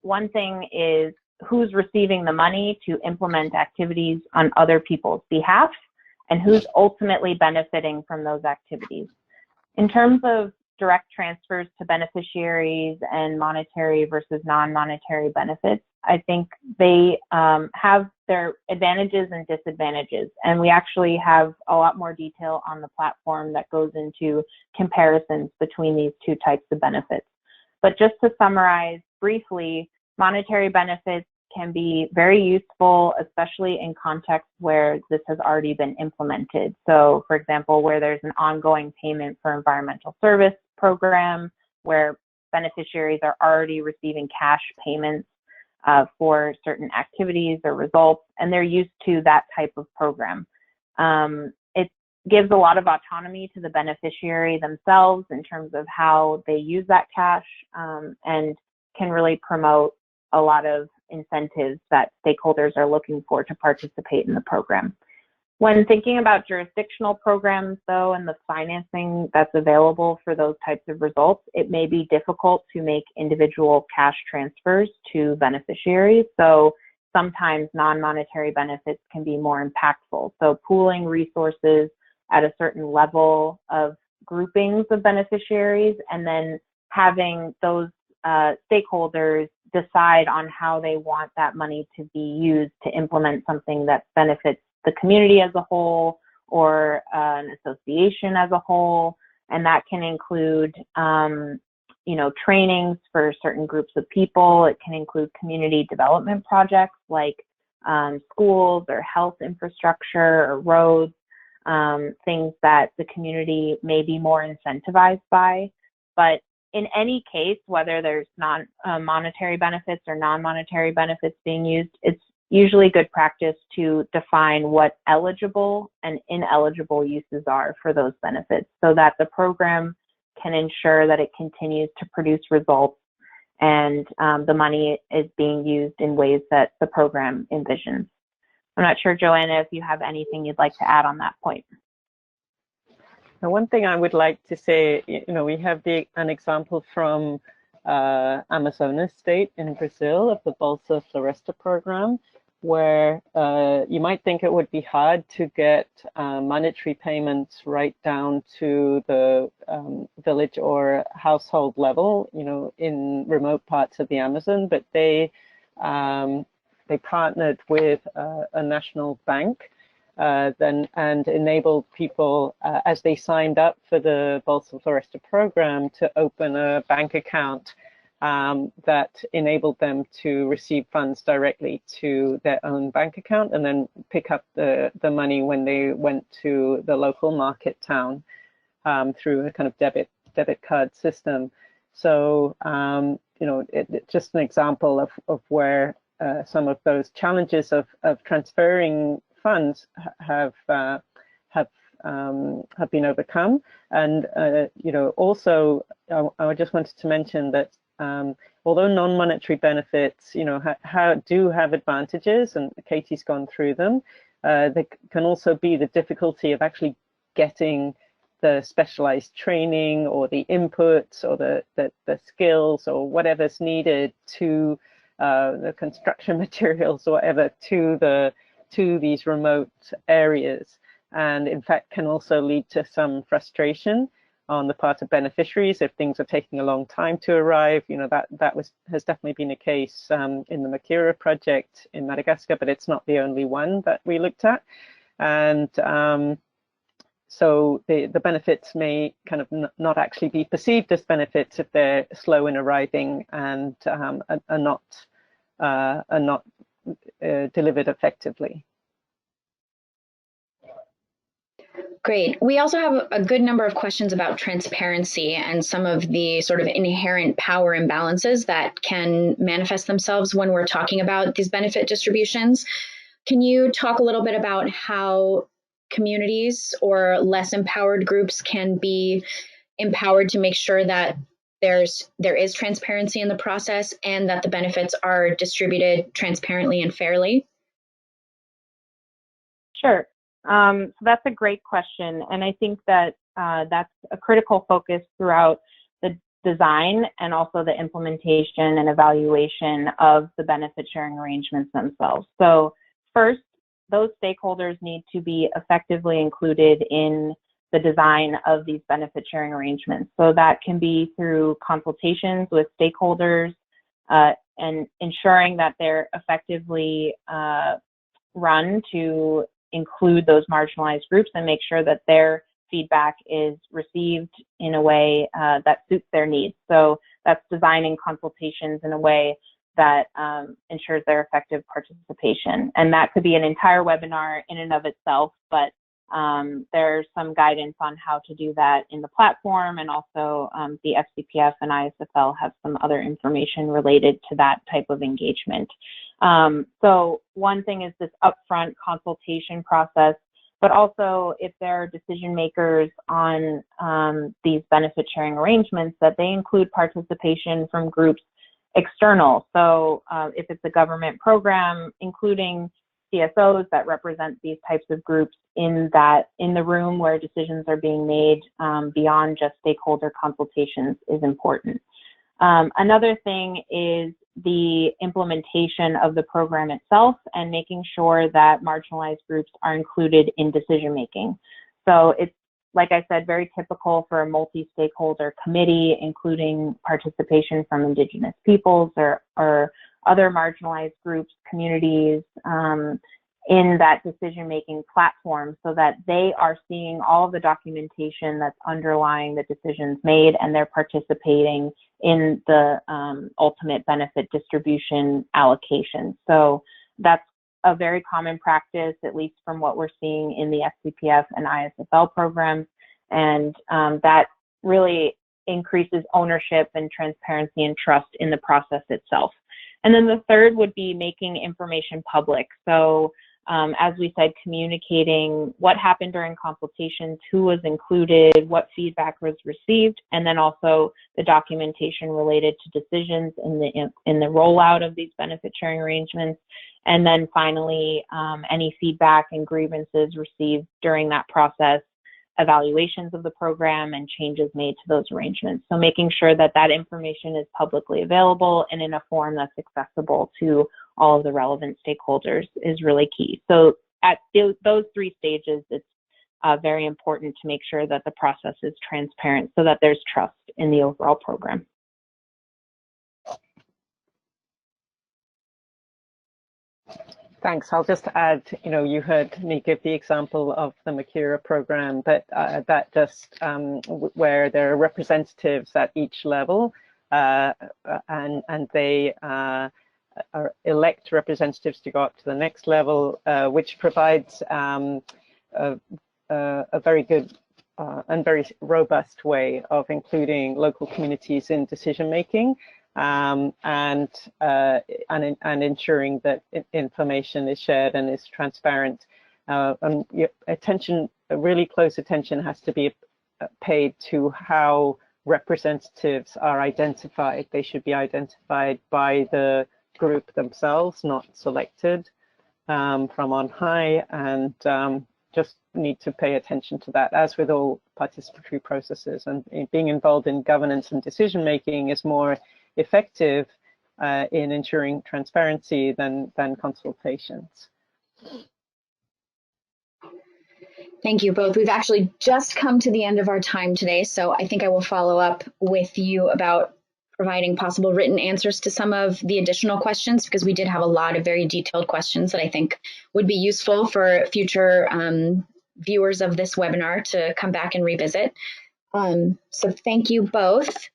S2: one thing is who's receiving the money to implement activities on other people's behalf, and who's ultimately benefiting from those activities. In terms of direct transfers to beneficiaries and monetary versus non-monetary benefits, I think they have their advantages and disadvantages. And we actually have a lot more detail on the platform that goes into comparisons between these two types of benefits. But just to summarize briefly, monetary benefits can be very useful, especially in contexts where this has already been implemented. So, for example, where there's an ongoing payment for environmental service program, where beneficiaries are already receiving cash payments for certain activities or results, and they're used to that type of program. It gives a lot of autonomy to the beneficiary themselves in terms of how they use that cash, and can really promote a lot of incentives that stakeholders are looking for to participate in the program. When thinking about jurisdictional programs, though, and the financing that's available for those types of results, it may be difficult to make individual cash transfers to beneficiaries. So sometimes non-monetary benefits can be more impactful. So pooling resources at a certain level of groupings of beneficiaries, and then having those stakeholders decide on how they want that money to be used to implement something that benefits the community as a whole, or an association as a whole. And that can include, trainings for certain groups of people. It can include community development projects like schools or health infrastructure or roads, things that the community may be more incentivized by. But in any case, whether there's monetary benefits or non-monetary benefits being used, it's usually good practice to define what eligible and ineligible uses are for those benefits, so that the program can ensure that it continues to produce results and the money is being used in ways that the program envisions. I'm not sure, Joanna, if you have anything you'd like to add on that point.
S3: Now, one thing I would like to say, we have an example from Amazonas state in Brazil of the Bolsa Floresta program, where you might think it would be hard to get monetary payments right down to the village or household level, in remote parts of the Amazon, but they partnered with a national bank and enabled people, as they signed up for the Bolsa Floresta program, to open a bank account that enabled them to receive funds directly to their own bank account, and then pick up the money when they went to the local market town through a kind of debit card system. So, it's just an example of where some of those challenges of transferring funds have been overcome. And also I just wanted to mention that although non-monetary benefits do have advantages, and Katie's gone through them, there can also be the difficulty of actually getting the specialized training or the inputs or the skills or whatever's needed to the construction materials or whatever to these remote areas, and in fact can also lead to some frustration on the part of beneficiaries if things are taking a long time to arrive. You know, that has definitely been a case in the Makira project in Madagascar, but it's not the only one that we looked at. And so the benefits may kind of not actually be perceived as benefits if they're slow in arriving and are not delivered effectively.
S1: Great. We also have a good number of questions about transparency and some of the sort of inherent power imbalances that can manifest themselves when we're talking about these benefit distributions. Can you talk a little bit about how communities or less empowered groups can be empowered to make sure that there is transparency in the process and that the benefits are distributed transparently and fairly?
S2: Sure. So that's a great question, and I think that that's a critical focus throughout the design and also the implementation and evaluation of the benefit sharing arrangements themselves. So first, those stakeholders need to be effectively included in the design of these benefit sharing arrangements. So that can be through consultations with stakeholders and ensuring that they're effectively run to include those marginalized groups and make sure that their feedback is received in a way that suits their needs. So that's designing consultations in a way that ensures their effective participation. And that could be an entire webinar in and of itself, but there's some guidance on how to do that in the platform, and also the FCPF and ISFL have some other information related to that type of engagement. So one thing is this upfront consultation process, but also if there are decision makers on these benefit sharing arrangements, that they include participation from groups external. So if it's a government program, including CSOs that represent these types of groups in the room where decisions are being made beyond just stakeholder consultations is important. Another thing is the implementation of the program itself and making sure that marginalized groups are included in decision making. So it's, like I said, very typical for a multi-stakeholder committee, including participation from Indigenous peoples or other marginalized groups, communities, in that decision-making platform, so that they are seeing all of the documentation that's underlying the decisions made, and they're participating in the ultimate benefit distribution allocation. So that's a very common practice, at least from what we're seeing in the FCPF and ISFL programs, and that really increases ownership and transparency and trust in the process itself. And then the third would be making information public. So as we said, communicating what happened during consultations, who was included, what feedback was received, and then also the documentation related to decisions in the rollout of these benefit sharing arrangements. And then finally, any feedback and grievances received during that process, evaluations of the program, and changes made to those arrangements. So making sure that that information is publicly available and in a form that's accessible to all of the relevant stakeholders is really key. So at those three stages, it's very important to make sure that the process is transparent so that there's trust in the overall program.
S3: Thanks. I'll just add, you heard me give the example of the Makira program, but that just where there are representatives at each level, and they elect representatives to go up to the next level, which provides a very good and very robust way of including local communities in decision making. And ensuring that information is shared and is transparent. And really close attention has to be paid to how representatives are identified. They should be identified by the group themselves, not selected from on high, and just need to pay attention to that, as with all participatory processes. And being involved in governance and decision making is more effective in ensuring transparency than consultations.
S1: Thank you both. We've actually just come to the end of our time today, so I think I will follow up with you about providing possible written answers to some of the additional questions, because we did have a lot of very detailed questions that I think would be useful for future viewers of this webinar to come back and revisit. So thank you both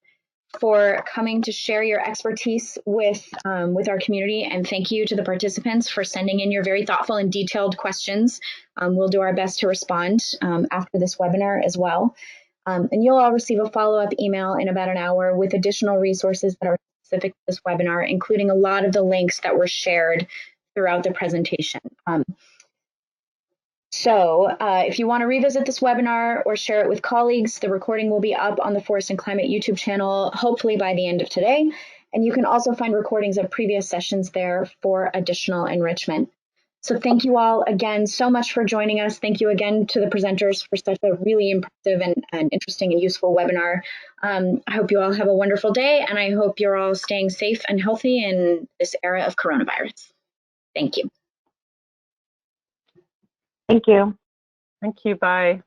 S1: for coming to share your expertise with our community, and thank you to the participants for sending in your very thoughtful and detailed questions. We'll do our best to respond after this webinar as well. And you'll all receive a follow-up email in about an hour with additional resources that are specific to this webinar, including a lot of the links that were shared throughout the presentation. So if you want to revisit this webinar or share it with colleagues, the recording will be up on the Forest and Climate YouTube channel, hopefully by the end of today. And you can also find recordings of previous sessions there for additional enrichment. So thank you all again so much for joining us. Thank you again to the presenters for such a really impressive and interesting and useful webinar. I hope you all have a wonderful day, and I hope you're all staying safe and healthy in this era of coronavirus. Thank you.
S2: Thank you.
S3: Thank you. Bye.